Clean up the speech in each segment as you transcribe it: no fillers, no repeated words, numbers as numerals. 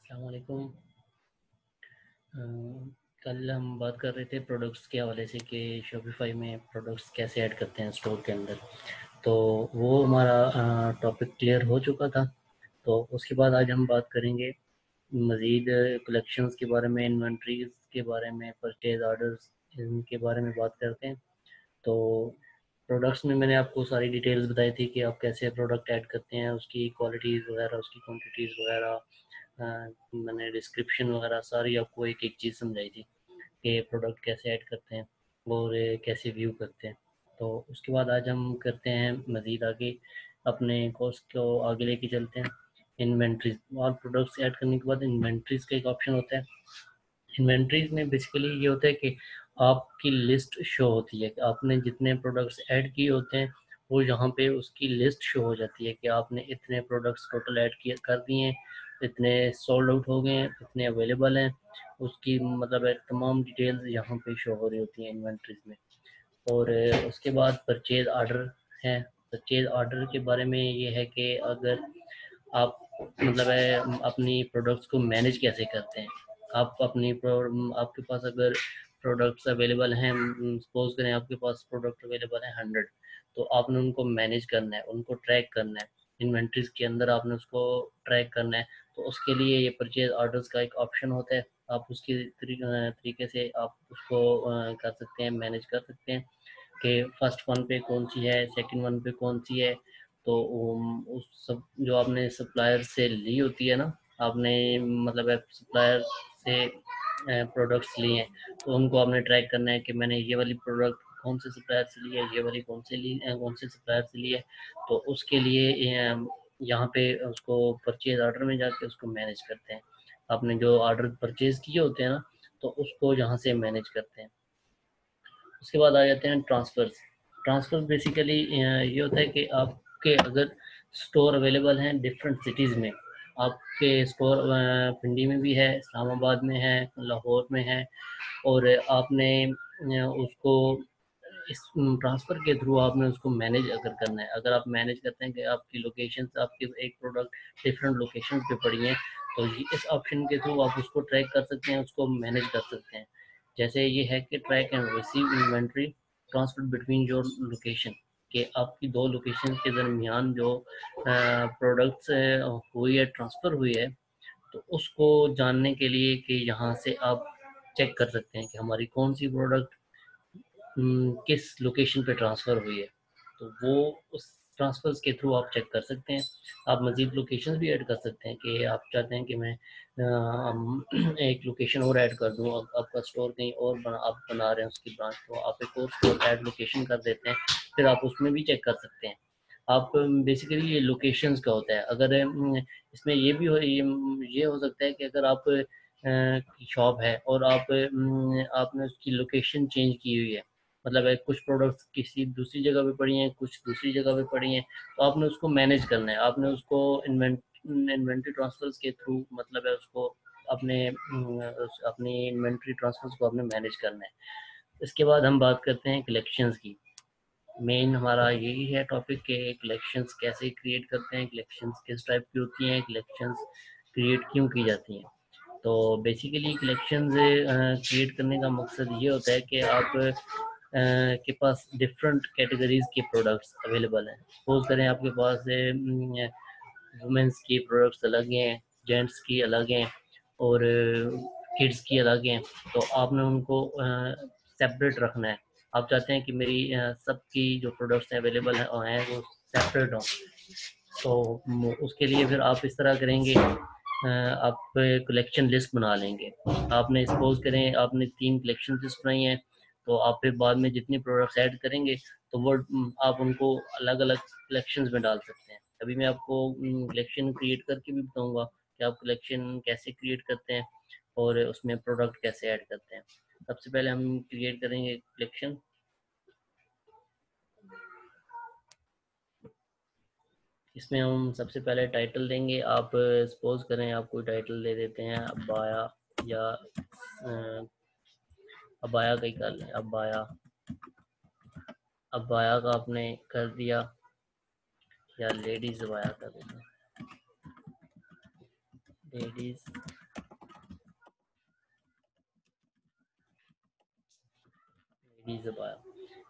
अस्सलाम वालेकुम। अ, कल हम बात कर रहे थे प्रोडक्ट्स के हवाले से कि शॉपिफाई में प्रोडक्ट्स कैसे ऐड करते हैं स्टोर के अंदर। तो वो हमारा टॉपिक क्लियर हो चुका था। तो उसके बाद आज हम बात करेंगे मज़ीद कलेक्शंस के बारे में, इन्वेंटरीज के बारे में, परचेज ऑर्डर्स इनके बारे में बात करते हैं। तो प्रोडक्ट्स में मैंने आपको सारी डिटेल्स बताई थी कि आप कैसे प्रोडक्ट ऐड करते हैं, उसकी क्वालिटीज़ वगैरह, उसकी क्वांटिटीज़ वगैरह, मैंने डिस्क्रिप्शन वगैरह सारी आपको एक एक चीज़ समझाई थी कि प्रोडक्ट कैसे ऐड करते हैं और कैसे व्यू करते हैं। तो उसके बाद आज हम करते हैं मज़ीद आगे, अपने कोर्स को आगे लेके चलते हैं। इन्वेंट्रीज और प्रोडक्ट्स ऐड करने के बाद इन्वेंट्रीज का एक ऑप्शन होता है। इन्वेंट्रीज में बेसिकली ये होता है कि आपकी लिस्ट शो होती है कि आपने जितने प्रोडक्ट्स ऐड किए होते हैं वो यहाँ पे उसकी लिस्ट शो हो जाती है कि आपने इतने प्रोडक्ट्स टोटल ऐड किए कर दिए हैं, इतने सोल्ड आउट हो गए हैं, इतने अवेलेबल हैं। उसकी मतलब एक तमाम डिटेल्स यहाँ पे शो हो रही होती हैं इन्वेंट्रीज में। और उसके बाद परचेज ऑर्डर है। परचेज ऑर्डर के बारे में ये है कि अगर आप मतलब है अपनी प्रोडक्ट्स को मैनेज कैसे करते हैं। आप आपके पास अगर प्रोडक्ट्स अवेलेबल हैं, सपोज करें आपके पास प्रोडक्ट अवेलेबल है 100, तो आपने उनको मैनेज करना है, उनको ट्रैक करना है, इन्वेंट्रीज के अंदर आपने उसको ट्रैक करना है। तो उसके लिए ये परचेज ऑर्डर्स का एक ऑप्शन होता है। आप उसके तरीके से आप उसको कर सकते हैं, मैनेज कर सकते हैं कि फर्स्ट वन पे कौन सी है, सेकंड वन पे कौन सी है। तो उस सब जो आपने सप्लायर से ली होती है ना, आपने मतलब सप्लायर से प्रोडक्ट्स लिए हैं, तो उनको आपने ट्रैक करना है कि मैंने ये वाली प्रोडक्ट कौन से सप्लायर से ली है, ये वाली कौन से सप्लायर से ली है। तो उसके लिए यहाँ पे उसको परचेज ऑर्डर में जाके उसको मैनेज करते हैं। आपने जो ऑर्डर परचेज किए होते हैं ना, तो उसको यहाँ से मैनेज करते हैं। उसके बाद आ जाते हैं ट्रांसफ़र्स। ट्रांसफ़र्स बेसिकली ये होता है कि आपके अगर स्टोर अवेलेबल हैं डिफरेंट सिटीज़ में, आपके स्टोर पिंडी में भी है, इस्लामाबाद में है, लाहौर में है, और आपने उसको इस ट्रांसफ़र के थ्रू आपने उसको मैनेज अगर करना है, अगर आप मैनेज करते हैं कि आपकी लोकेशन आपकी एक प्रोडक्ट डिफरेंट लोकेशन पे पड़ी है, तो इस ऑप्शन के थ्रू आप उसको ट्रैक कर सकते हैं, उसको मैनेज कर सकते हैं। जैसे ये है कि track and receive inventory transfer between your location, कि आपकी दो लोकेशन के दरमियान जो प्रोडक्ट्स हुई है, ट्रांसफ़र हुई है, तो उसको जानने के लिए कि यहाँ से आप चेक कर सकते हैं कि हमारी कौन सी प्रोडक्ट किस लोकेशन पे ट्रांसफ़र हुई है। तो वो उस ट्रांसफ़र्स के थ्रू आप चेक कर सकते हैं। आप मज़ीद लोकेशंस भी ऐड कर सकते हैं कि आप चाहते हैं कि मैं एक लोकेशन और ऐड कर दूँ। आपका स्टोर कहीं और आप बना रहे हैं उसकी ब्रांच, तो आप एक और स्टोर ऐड लोकेशन कर देते हैं, फिर आप उसमें भी चेक कर सकते हैं। आप बेसिकली ये लोकेशंस का होता है। अगर इसमें ये हो सकता है कि अगर आप की शॉप है और आपने उसकी लोकेशन चेंज की हुई है, मतलब है कुछ प्रोडक्ट्स किसी दूसरी जगह पे पड़ी हैं, कुछ दूसरी जगह पे पड़ी हैं, तो आपने उसको मैनेज करना है। आपने उसको इन्वेंट्री ट्रांसफर्स के थ्रू मतलब है उसको अपनी इन्वेंट्री ट्रांसफर्स को आपने मैनेज करना है। इसके बाद हम बात करते हैं कलेक्शंस की। मेन हमारा यही है टॉपिक कि कलेक्शंस कैसे क्रिएट करते हैं, कलेक्शंस किस टाइप की होती हैं, कलेक्शंस क्रिएट क्यों की जाती हैं। तो बेसिकली कलेक्शंस क्रिएट करने का मकसद ये होता है कि आप के पास डिफरेंट कैटेगरीज के प्रोडक्ट्स अवेलेबल हैं। सपोज करें आपके पास वुमेंस की प्रोडक्ट्स अलग हैं, जेंट्स की अलग हैं, और किड्स की अलग हैं। तो आपने उनको सेपरेट रखना है। आप चाहते हैं कि मेरी सबकी जो प्रोडक्ट्स अवेलेबल हैं वो सेपरेट हों। तो उसके लिए फिर आप इस तरह करेंगे, आप कलेक्शन लिस्ट बना लेंगे। आपने सपोज करें आपने 3 कलेक्शन लिस्ट बनाई हैं, तो आप फिर बाद में जितनी प्रोडक्ट्स ऐड करेंगे तो वो आप उनको अलग अलग कलेक्शंस में डाल सकते हैं। अभी मैं आपको कलेक्शन क्रिएट करके भी बताऊंगा कि आप कलेक्शन कैसे क्रिएट करते हैं और उसमें प्रोडक्ट कैसे ऐड करते हैं। सबसे पहले हम क्रिएट करेंगे कलेक्शन। इसमें हम सबसे पहले टाइटल देंगे। आप सपोज करें आप कोई टाइटल दे देते हैं अबाया, या अबाया का ही कर लें, अबाया। अबाया का आपने कर दिया, या लेडीज अबाया कर देते हैं। लेडीज अबाया,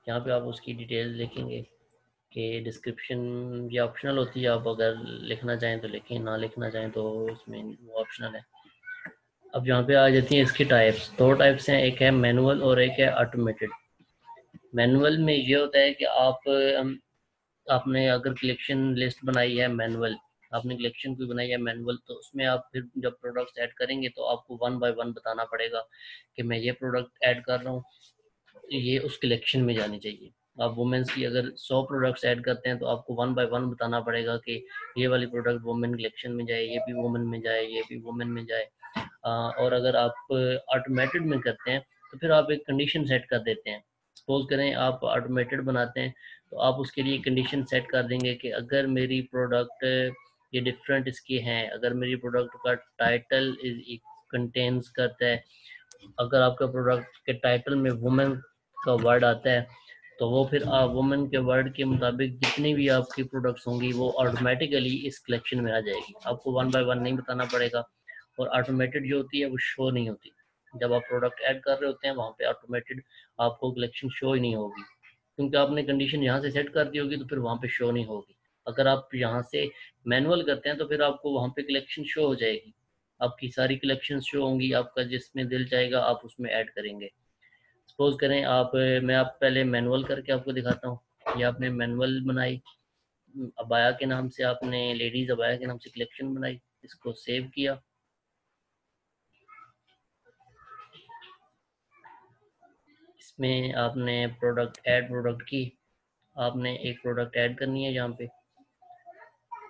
यहाँ पे आप उसकी डिटेल्स लिखेंगे कि डिस्क्रिप्शन ये ऑप्शनल होती है, आप अगर लिखना चाहें तो लिखें, ना लिखना चाहें तो इसमें वो ऑप्शनल है। अब यहाँ पे आ जाती हैं इसकी टाइप्स। दो टाइप्स हैं, एक है मैनुअल और एक है ऑटोमेटेड। मैनुअल में ये होता है कि आपने अगर कलेक्शन लिस्ट बनाई है मैनुअल, आपने कलेक्शन कोई बनाई है मैनुअल, तो उसमें आप फिर जब प्रोडक्ट्स ऐड करेंगे तो आपको वन बाय वन बताना पड़ेगा कि मैं ये प्रोडक्ट ऐड कर रहा हूँ, ये उस कलेक्शन में जानी चाहिए। आप वुमेन्स की अगर 100 प्रोडक्ट्स ऐड करते हैं तो आपको वन बाय वन बताना पड़ेगा कि ये वाली प्रोडक्ट वुमेन कलेक्शन में जाए, ये भी वुमेन में जाए, ये भी वुमेन में जाए। और अगर आप ऑटोमेटेड में करते हैं तो फिर आप एक कंडीशन सेट कर देते हैं। सपोज करें आप ऑटोमेटेड बनाते हैं तो आप उसके लिए कंडीशन सेट कर देंगे कि अगर मेरी प्रोडक्ट ये डिफरेंट इसके हैं, अगर मेरी प्रोडक्ट का टाइटल इज कंटेन्स करता है, अगर आपका प्रोडक्ट के टाइटल में वुमेन का वर्ड आता है तो वो फिर आप वुमेन के वर्ड के मुताबिक जितनी भी आपकी प्रोडक्ट्स होंगी वो ऑटोमेटिकली इस कलेक्शन में आ जाएगी। आपको वन बाय वन नहीं बताना पड़ेगा। और ऑटोमेटेड जो होती है वो शो नहीं होती। जब आप प्रोडक्ट ऐड कर रहे होते हैं वहाँ पे ऑटोमेटेड आपको कलेक्शन शो ही नहीं होगी, क्योंकि आपने कंडीशन यहाँ से सेट कर दी होगी तो फिर वहाँ पे शो नहीं होगी। अगर आप यहाँ से मैनुअल करते हैं तो फिर आपको वहाँ पे कलेक्शन शो हो जाएगी, आपकी सारी कलेक्शन शो होंगी, आपका जिसमें दिल चाहेगा आप उसमें ऐड करेंगे। सपोज करें आप, मैं आप पहले मैनुअल करके आपको दिखाता हूँ। ये आपने मैनुअल बनाई, अबाया के नाम से, आपने लेडीज अबाया के नाम से कलेक्शन बनाई, इसको सेव किया। इसमें आपने प्रोडक्ट की, आपने एक प्रोडक्ट ऐड करनी है यहाँ पे।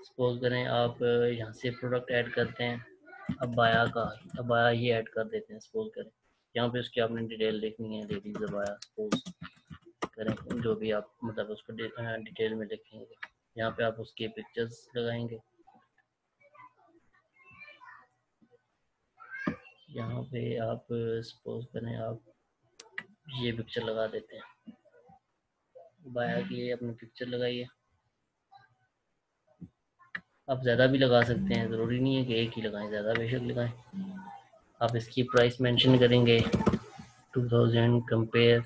सपोज करें आप यहाँ से प्रोडक्ट ऐड करते हैं अबाया का, अबाया ही ऐड कर देते हैं। सपोज करें यहाँ पे उसकी आपने डिटेल लिखनी है, लेडीज अबाया सपोज करें, जो भी आप मतलब उसको डिटेल में लिखेंगे। यहाँ पे आप उसके पिक्चर्स लगाएंगे। यहाँ पे आप सपोज करें आप ये पिक्चर लगा देते हैं, बाया की ये अपनी पिक्चर लगाइए। आप ज़्यादा भी लगा सकते हैं, ज़रूरी नहीं है कि एक ही लगाएं, ज़्यादा बेशक लगाएं। आप इसकी प्राइस मेंशन करेंगे 2000 कंपेयर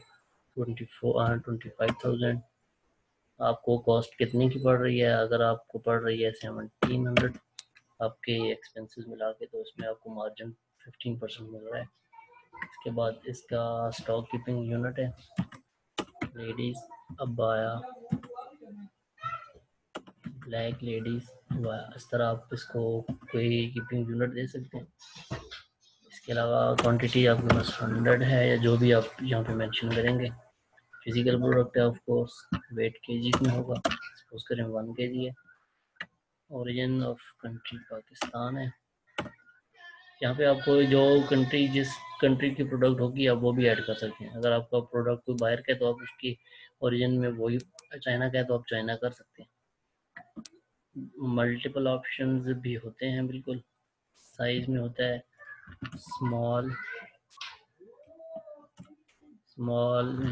25,000। आपको कॉस्ट कितने की पड़ रही है? अगर आपको पड़ रही है 1700 आपके एक्सपेंसेस मिला के, तो इसमें आपको मार्जिन 15% मिल रहा है। इसके बाद इसका स्टॉक कीपिंग यूनिट है लेडीज अबाया ब्लैक लेडीज, इस तरह आप इसको कोई कीपिंग यूनिट दे सकते हैं। इसके अलावा क्वांटिटी आपके पास 100 है या जो भी आप यहाँ पे मेंशन करेंगे। फिजिकल प्रोडक्ट है ऑफ कोर्स, वेट केजी में होगा, सपोज करें 1 केजी है। ओरिजिन ऑफ कंट्री पाकिस्तान है। यहाँ पे आपको जो कंट्री, जिस कंट्री की प्रोडक्ट होगी आप वो भी ऐड कर सकते हैं। अगर आपका प्रोडक्ट कोई बाहर का है तो आप उसकी ओरिजिन में वही, चाइना का है तो आप चाइना कर सकते हैं। मल्टीपल ऑप्शंस भी होते हैं, बिल्कुल साइज में होता है small,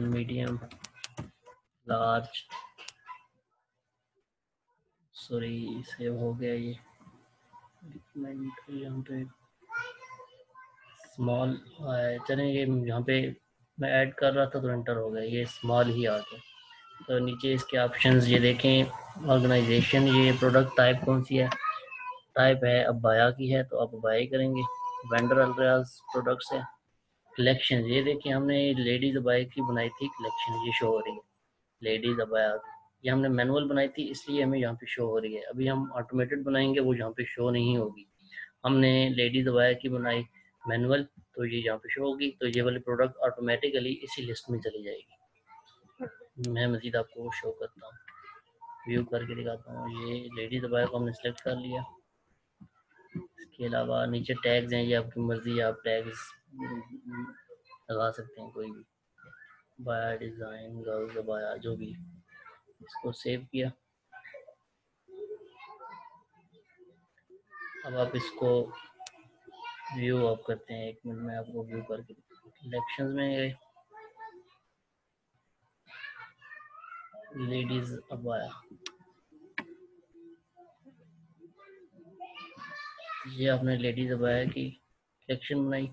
medium, large. Sorry save हो गया ये यहाँ पे स्मॉल चलें, ये यहाँ पे मैं ऐड कर रहा था तो एंटर हो गया, ये स्मॉल ही आ गया। तो नीचे इसके ऑप्शंस ये देखें, ऑर्गेनाइजेशन, ये प्रोडक्ट टाइप कौन सी है, टाइप है अबाया की है तो आप अबाया ही करेंगे। वेंडर अल्ट्राज प्रोडक्ट्स है। कलेक्शन ये देखिए, हमने लेडीज अबाया की बनाई थी कलेक्शन, ये शो हो रही है लेडीज अबाया। ये हमने मैनुअल बनाई थी इसलिए हमें यहाँ पे शो हो रही है। अभी हम ऑटोमेटेड बनाएंगे वो यहाँ पे शो नहीं होगी। हमने लेडीज अबाया की बनाई मैनुअल तो ये यहाँ पे शो होगी, तो ये वाली प्रोडक्ट ऑटोमेटिकली इसी लिस्ट में चली जाएगी। मैं मजीद आपको शो करता हूँ, व्यू करके दिखाता हूँ। ये लेडीज अबाया को हमने सेलेक्ट कर लिया। इसके अलावा नीचे टैग्स हैं, ये आपकी मर्जी, आप टैग्स लगा सकते हैं कोई भी, बाया डिज़ाइन, गर्ल्स बाया, जो भी। इसको सेव किया। अब आप इसको व्यू ऑफ करते हैं, 1 मिनट में आपको व्यू करके। इलेक्शंस में गए, लेडीज अबाया, ये आपने लेडीज अबाया की कलेक्शन बनाई।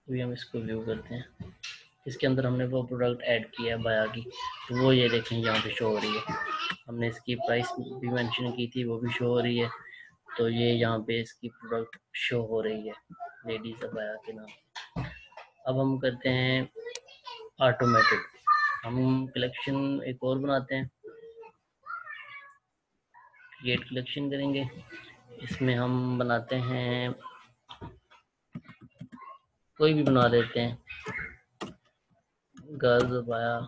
अभी हम इसको व्यू करते हैं। इसके अंदर हमने वो प्रोडक्ट ऐड किया है बाया की, तो वो ये देखें यहाँ पे शो हो रही है। हमने इसकी प्राइस भी मेंशन की थी, वो भी शो हो रही है। तो ये यहाँ पे इसकी प्रोडक्ट शो हो रही है लेडीज अबाया के नाम। अब हम करते हैं ऑटोमेटेड। हम कलेक्शन एक और बनाते हैं, क्रिएट कलेक्शन करेंगे। इसमें हम बनाते हैं, कोई भी बना देते हैं, गर्ल्स अबाया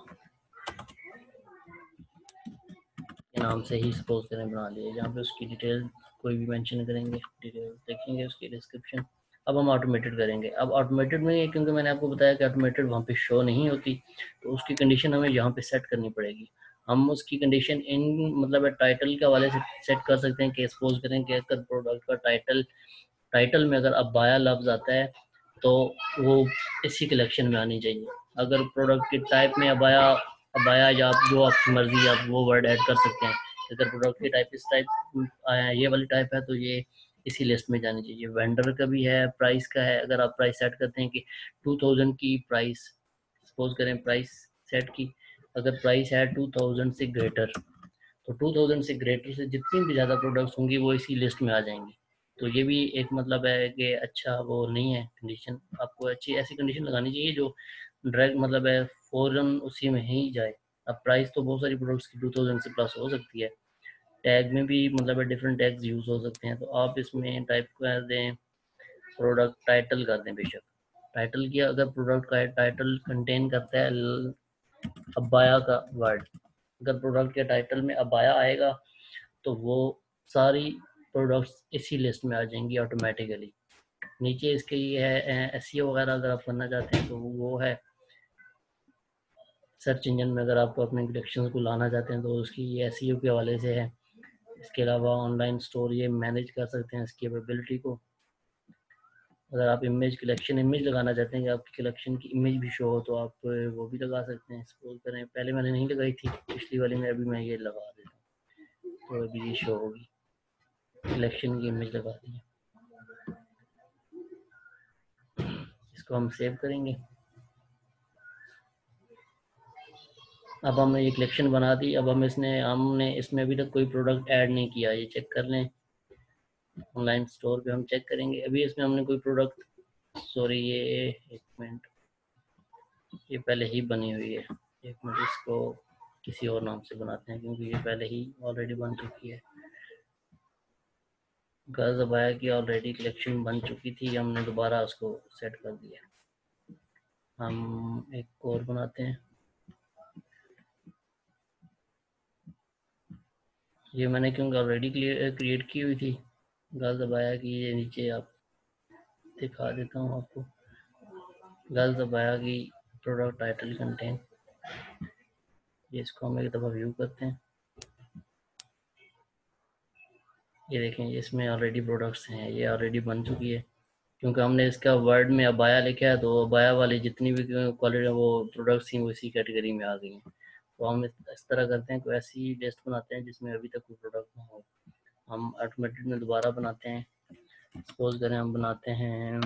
के नाम से ही सपोज करें बना लिए। जहाँ पे उसकी डिटेल कोई भी मेंशन करेंगे, डिटेल देखेंगे उसकी डिस्क्रिप्शन। अब हम ऑटोमेटेड करेंगे। अब ऑटोमेटेड में क्योंकि मैंने आपको बताया कि ऑटोमेटेड वहाँ पे शो नहीं होती, तो उसकी कंडीशन हमें यहाँ पे सेट करनी पड़ेगी। हम उसकी कंडीशन इन मतलब टाइटल के हवाले से सेट कर सकते हैं कि सपोज करें कि अगर प्रोडक्ट का टाइटल में अगर अबाया लफ्ज आता है तो वो इसी कलेक्शन में आनी चाहिए। अगर प्रोडक्ट के टाइप में अबाया अबाया या आप जो आपकी मर्जी आप वो वर्ड ऐड कर सकते हैं। अगर प्रोडक्ट की टाइप इस टाइप ये वाली टाइप है तो ये इसी लिस्ट में जानी चाहिए। वेंडर का भी है, प्राइस का है। अगर आप प्राइस सेट करते हैं कि 2000 की प्राइस, सपोज करें प्राइस सेट की, अगर प्राइस है 2000 से ग्रेटर, तो 2000 से ग्रेटर से जितनी भी ज़्यादा प्रोडक्ट्स होंगी वो इसी लिस्ट में आ जाएंगी। तो ये भी एक मतलब है कि अच्छा वो नहीं है कंडीशन। आपको अच्छी ऐसी कंडीशन लगानी चाहिए जो डायरेक्ट मतलब है फ़ौरन उसी में ही जाए। अब प्राइस तो बहुत सारी प्रोडक्ट्स की 2000 से प्लस हो सकती है। टैग में भी मतलब है डिफरेंट टैग्स यूज़ हो सकते हैं। तो आप इसमें टाइप कर दें, प्रोडक्ट टाइटल कर दें बेशक। टाइटल की अगर प्रोडक्ट का टाइटल कंटेन करता है अबाया का वर्ड, अगर प्रोडक्ट के टाइटल में अबाया आएगा तो वो सारी प्रोडक्ट्स इसी लिस्ट में आ जाएंगी ऑटोमेटिकली। नीचे इसके ये है एसईओ वगैरह अगर आप करना चाहते हैं तो वो है सर्च इंजन में। अगर आपको अपने कलेक्शन को लाना चाहते हैं तो उसकी ये एसईओ के हवाले से है। इसके अलावा ऑनलाइन स्टोर ये मैनेज कर सकते हैं इसकी कैपेबिलिटी को। अगर आप इमेज कलेक्शन इमेज लगाना चाहते हैं कि आपकी कलेक्शन की इमेज भी शो हो तो आप वो भी लगा सकते हैं। सपोज करें पहले मैंने नहीं लगाई थी पिछली वाली में, अभी मैं ये लगा देता हूँ तो अभी ये शो होगी, कलेक्शन की इमेज लगा दी है। इसको हम सेव करेंगे। अब हमने ये कलेक्शन बना दी। अब हमने इसमें अभी तक कोई प्रोडक्ट ऐड नहीं किया, ये चेक कर लें। ऑनलाइन स्टोर पे हम चेक करेंगे, अभी इसमें हमने कोई प्रोडक्ट, सॉरी ये एक मिनट, ये पहले ही बनी हुई है। एक मिनट, इसको किसी और नाम से बनाते हैं क्योंकि ये पहले ही ऑलरेडी बन चुकी है। गर्ल्स अबाया की ऑलरेडी कलेक्शन बन चुकी थी, हमने दोबारा उसको सेट कर दिया। हम एक और बनाते हैं। ये मैंने क्योंकि ऑलरेडी क्रिएट की हुई थी गर्ल्स अबाया की। ये नीचे आप दिखा देता हूँ आपको, गर्ल्स अबाया की प्रोडक्ट टाइटल कंटेन। ये इसको हम एक दफ़ा व्यू करते हैं। ये देखें इसमें ऑलरेडी प्रोडक्ट्स हैं, ये ऑलरेडी बन चुकी है। क्योंकि हमने इसका वर्ड में अबाया लिखा है तो अबाया वाली जितनी भी क्वालिटी वो प्रोडक्ट्स थी वो इसी कैटेगरी में आ गई हैं। तो हम इस तरह करते हैं, कोई ऐसी लिस्ट बनाते हैं जिसमें अभी तक कोई प्रोडक्ट ना हो। हम ऑटोमेटेड में दोबारा बनाते हैं। सपोज करें हम बनाते हैं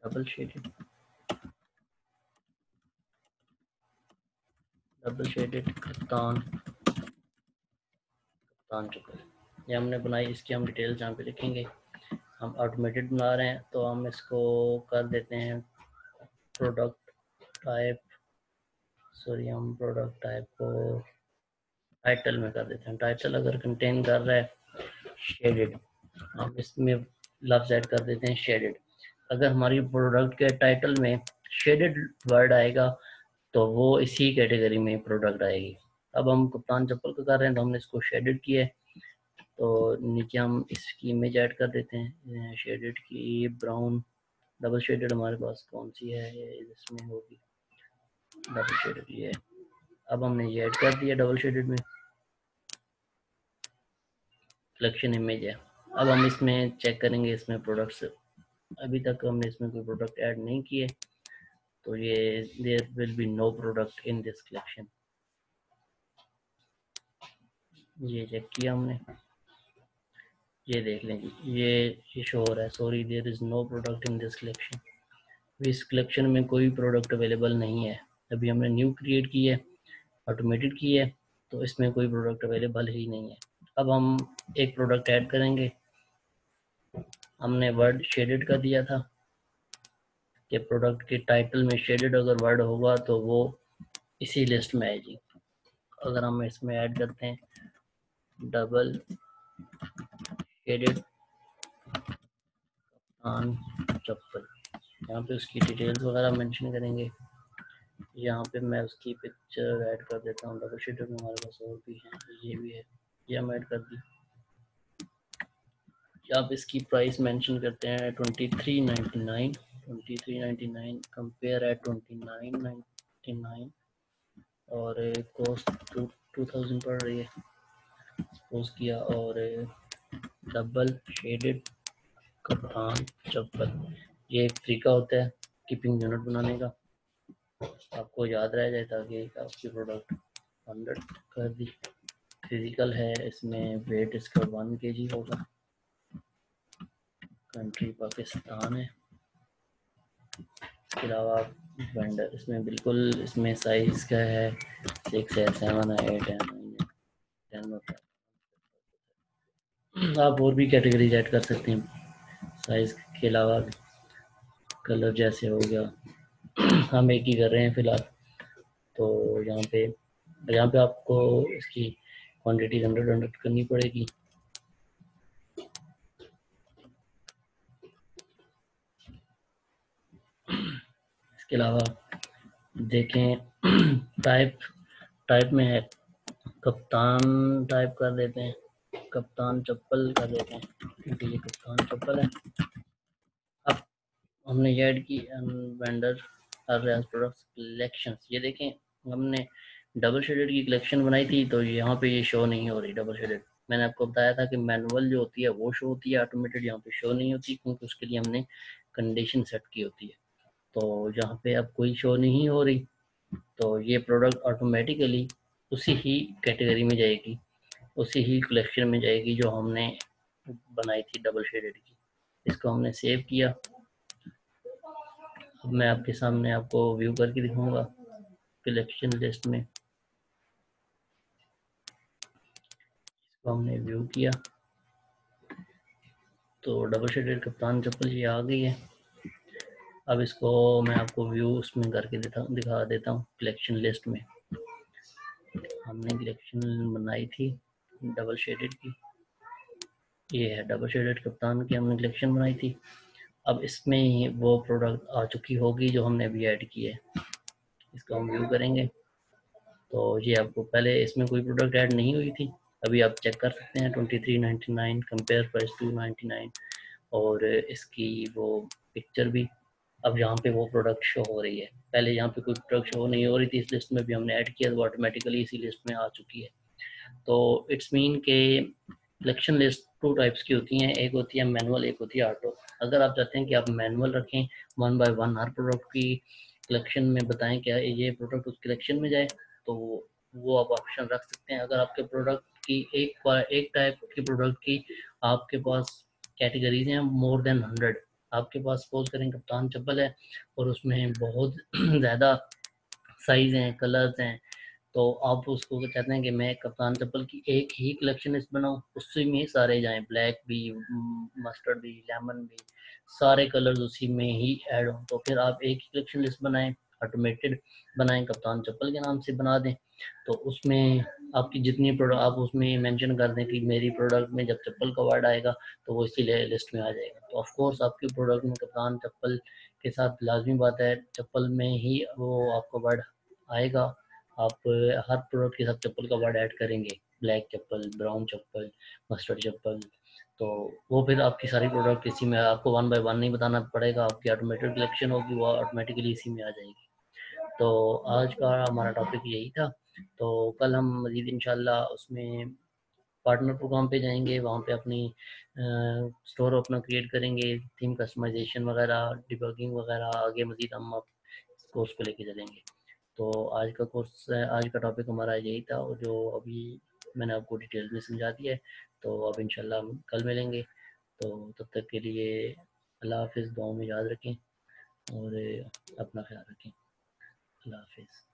डबल शेडेड, कप्तान चक्कर, ये हमने बनाई। इसकी हम डिटेल्स यहाँ पे लिखेंगे। हम ऑटोमेटेड बना रहे हैं तो हम इसको कर देते हैं प्रोडक्ट टाइप, सॉरी हम प्रोडक्ट टाइप को टाइटल में कर देते हैं। टाइटल अगर कंटेन कर रहा है शेडेड, हम इसमें लफ्ज ऐड कर देते हैं शेडेड। अगर हमारी प्रोडक्ट के टाइटल में शेडेड वर्ड आएगा तो वो इसी कैटेगरी में प्रोडक्ट आएगी। अब हम कप्तान चप्पल का कर रहे हैं तो हमने इसको शेडेड किया है, तो नीचे हम इसकी इमेज ऐड कर देते हैं शेडेड की, ब्राउन डबल शेडेड हमारे पास कौन सी है, ये इसमें होगी डबल शेडेड ये। अब हमने ये ऐड कर दिया डबल शेडेड में, कलेक्शन इमेज है। अब हम इसमें चेक करेंगे इसमें प्रोडक्ट्स, अभी तक हमने इसमें कोई प्रोडक्ट ऐड नहीं किए तो ये there will be no product in this collection. ये चेक किया हमने, ये देख लें जी, ये शो हो रहा है, sorry there is no product in this collection. इस कलेक्शन में कोई प्रोडक्ट अवेलेबल नहीं है। अभी हमने न्यू क्रिएट की है, ऑटोमेटेड की है, तो इसमें कोई प्रोडक्ट अवेलेबल ही नहीं है। अब हम एक प्रोडक्ट ऐड करेंगे। हमने वर्ड शेडेड का दिया था कि प्रोडक्ट के टाइटल में शेडेड अगर वर्ड होगा तो वो इसी लिस्ट में आएगी। अगर हम इसमें ऐड करते हैं डबल शेडेड कान चप्पल, यहाँ पे उसकी डिटेल्स वगैरह मेंशन करेंगे। यहाँ पे मैं उसकी पिक्चर ऐड कर देता हूँ। डबल शेडेड में हमारे पास और भी है, ये भी है, ये हम ऐड कर दी। आप इसकी प्राइस मेंशन करते हैं 2399, 2399 कंपेयर एट 2999 और कॉस्ट 2000 पड़ रही है सपोज किया। और डबल शेडेड कप्तान चप्पल, ये एक तरीका होता है कीपिंग यूनिट बनाने का, आपको याद रह जाए ताकि आपकी प्रोडक्ट 100 कर दी। फिजिकल है, इसमें वेट इसका 1 kg होगा। कंट्री पाकिस्तान है। इसके अलावा वेंडर इसमें बिल्कुल इसमें साइज़ का है 6 है, 7 है, 8 है, 9 है, 10 होता है। आप और भी कैटेगरीज ऐड कर सकते हैं साइज़ के अलावा। कलर जैसे हो गया, हम एक ही कर रहे हैं फ़िलहाल। तो यहाँ पे आपको इसकी क्वांटिटी 100 करनी पड़ेगी। इसके अलावा देखें टाइप, टाइप में है कप्तान, टाइप कर देते हैं कप्तान चप्पल कर देते हैं क्योंकि ये कप्तान चप्पल है। अब हमने ये ऐड की वेंडर प्रोडक्ट्स कलेक्शंस, ये देखें हमने डबल शेडेड की कलेक्शन बनाई थी तो यहाँ पे ये शो नहीं हो रही डबल शेडेड। मैंने आपको बताया था कि मैनुअल जो होती है वो शो होती है, ऑटोमेटेड यहाँ पे शो नहीं होती क्योंकि उसके लिए हमने कंडीशन सेट की होती है। तो यहाँ पे अब कोई शो नहीं हो रही, तो ये प्रोडक्ट ऑटोमेटिकली उसी ही कैटेगरी में जाएगी, उसी ही कलेक्शन में जाएगी जो हमने बनाई थी डबल शेडेड की। इसको हमने सेव किया। अब मैं आपके सामने आपको व्यू करके दिखाऊंगा कलेक्शन लिस्ट में। इसको हमने व्यू किया तो डबल शेडेड कप्तान चप्पल ये आ गई है। अब इसको मैं आपको व्यू उसमें करके दिखा देता हूँ कलेक्शन लिस्ट में। हमने कलेक्शन बनाई थी डबल शेडेड की, ये है डबल शेडेड कप्तान की हमने कलेक्शन बनाई थी। अब इसमें ही वो प्रोडक्ट आ चुकी होगी जो हमने अभी ऐड की है। इसका हम व्यू करेंगे तो ये आपको पहले इसमें कोई प्रोडक्ट ऐड नहीं हुई थी, अभी आप चेक कर सकते हैं 2399 कंपेयर प्राइस 299 और इसकी वो पिक्चर भी अब यहाँ पे वो प्रोडक्ट शो हो रही है। पहले यहाँ पे कोई प्रोडक्ट शो नहीं हो रही थी, इस लिस्ट में भी हमने ऐड किया तो वो ऑटोमेटिकली इसी लिस्ट में आ चुकी है। तो इट्स मीन के कलेक्शन लिस्ट टू टाइप्स की होती हैं, एक होती है मैनुअल, एक होती है ऑटो। अगर आप चाहते हैं कि आप मैनुअल रखें 1 बाय 1 हर प्रोडक्ट की कलेक्शन में बताएं क्या ये प्रोडक्ट उस कलेक्शन में जाए तो वो आप ऑप्शन रख सकते हैं। अगर आपके प्रोडक्ट की एक टाइप की प्रोडक्ट की आपके पास कैटेगरीज हैं मोर देन 100, आपके पास सपोज करें कप्तान चप्पल है और उसमें बहुत ज़्यादा साइज़ हैं, कलर्स हैं, तो आप उसको चाहते हैं कि मैं कप्तान चप्पल की एक ही कलेक्शन लिस्ट बनाऊं, उससे में सारे जाएं, ब्लैक भी, मस्टर्ड भी, लेमन भी, सारे कलर्स उसी में ही ऐड हों, तो फिर आप एक ही कलेक्शन लिस्ट बनाएं, ऑटोमेटेड बनाएं, कप्तान चप्पल के नाम से बना दें। तो उसमें आपकी जितनी प्रोडक्ट आप उसमें मेंशन कर दें कि मेरी प्रोडक्ट में जब चप्पल का वर्ड आएगा तो वो इसी लिस्ट में आ जाएगा। तो ऑफ कोर्स आपकी प्रोडक्ट में कप्तान चप्पल के साथ लाजमी बात है चप्पल में ही वो आपका वर्ड आएगा। आप हर प्रोडक्ट के साथ चप्पल का वर्ड ऐड करेंगे, ब्लैक चप्पल, ब्राउन चप्पल, मस्टर्ड चप्पल, तो वो फिर आपकी सारी प्रोडक्ट इसी में, आपको 1 बाय 1 नहीं बताना पड़ेगा, आपकी ऑटोमेटेड कलेक्शन होगी वो ऑटोमेटिकली इसी में आ जाएगी। तो आज का हमारा टॉपिक यही था। तो कल हम मज़ीद इंशाल्लाह उसमें पार्टनर प्रोग्राम पे जाएंगे, वहाँ पे अपनी स्टोर अपना क्रिएट करेंगे, थीम कस्टमाइजेशन वगैरह, डिबगिंग वगैरह, आगे मज़ीद हम आप कोर्स को लेके चलेंगे। तो आज का कोर्स, आज का टॉपिक हमारा यही था और जो अभी मैंने आपको डिटेल में समझा दिया है। तो अब इंशाल्लाह हम कल मिलेंगे। तो तब तक के लिए अल्लाह हाफ़िज़, दुआओं में याद रखें और अपना ख्याल रखें। अल्लाह हाफ़िज़।